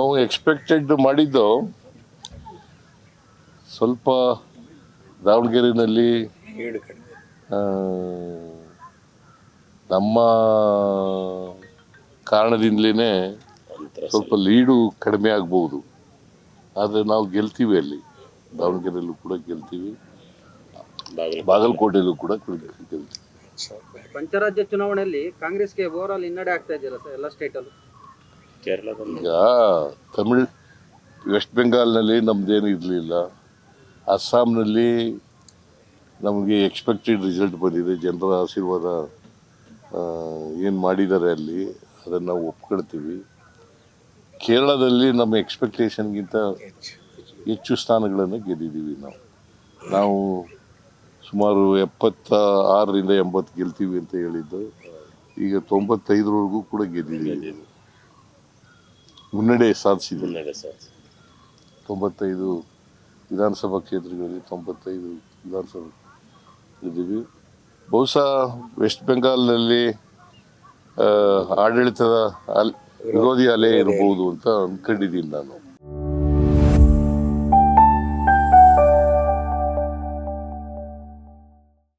ನಾವು ಎಕ್ಸ್ಪೆಕ್ಟೆಡ್ ಮಾಡಿದ್ದು ಸ್ವಲ್ಪ ದಾವಣಗೆರೆಯಲ್ಲಿ ನಮ್ಮ ಕಾರಣದಿಂದಲೇ ಸ್ವಲ್ಪ ಲೀಡು ಕಡಿಮೆ ಆಗ್ಬೋದು. ಆದರೆ ನಾವು ಗೆಲ್ತೀವಿ, ಅಲ್ಲಿ ದಾವಣಗೆರೆಯಲ್ಲೂ ಕೂಡ ಗೆಲ್ತೀವಿ, ಬಾಗಲಕೋಟೆಯಲ್ಲೂ ಕೂಡ ಗೆಲ್ತೀವಿ. ಪಂಚರಾಜ್ಯ ಚುನಾವಣೆಯಲ್ಲಿ ಕಾಂಗ್ರೆಸ್ಗೆ ಓವರ್ ಆಲ್ ಹಿನ್ನಡೆ ಆಗ್ತಾ ಇದೆಯಲ್ಲ ಸರ್ ಎಲ್ಲ ಸ್ಟೇಟಲ್ಲೂ? ಈಗ ತಮಿಳ್ ವೆಸ್ಟ್ ಬೆಂಗಾಲ್ನಲ್ಲಿ ನಮ್ದೇನು ಇರಲಿಲ್ಲ, ಅಸ್ಸಾಂನಲ್ಲಿ ನಮಗೆ ಎಕ್ಸ್ಪೆಕ್ಟೆಡ್ ರಿಸಲ್ಟ್ ಬಂದಿದೆ. ಜನರ ಆಶೀರ್ವಾದ ಏನು ಮಾಡಿದ್ದಾರೆ ಅಲ್ಲಿ ಅದನ್ನು ನಾವು ಒಪ್ಕೊಳ್ತೀವಿ. ಕೇರಳದಲ್ಲಿ ನಮ್ಮ ಎಕ್ಸ್ಪೆಕ್ಟೇಷನ್ಗಿಂತ ಹೆಚ್ಚು ಸ್ಥಾನಗಳನ್ನು ಗೆದ್ದಿದ್ದೀವಿ. ನಾವು ಸುಮಾರು 76ರಿಂದ 80 ಗೆಲ್ತೀವಿ ಅಂತ ಹೇಳಿದ್ದು, ಈಗ 95ರವರೆಗೂ ಕೂಡ ಗೆದ್ದಿದ್ದೀವಿ, ಮುನ್ನಡೆ ಸಾಧಿಸಿದ್ದೀವಿ. 95 ವಿಧಾನಸಭಾ ಕ್ಷೇತ್ರಗಳಲ್ಲಿ 95 ವಿಧಾನಸಭಾ ಗೆದ್ದೀವಿ. ಬಹುಶಃ ವೆಸ್ಟ್ ಬೆಂಗಾಲ್ನಲ್ಲಿ ಆಡಳಿತದ ವಿರೋಧಿ ಅಲೆ ಇರಬಹುದು ಅಂತ ಅಂದ್ಕೊಂಡಿದ್ದೀನಿ ನಾನು.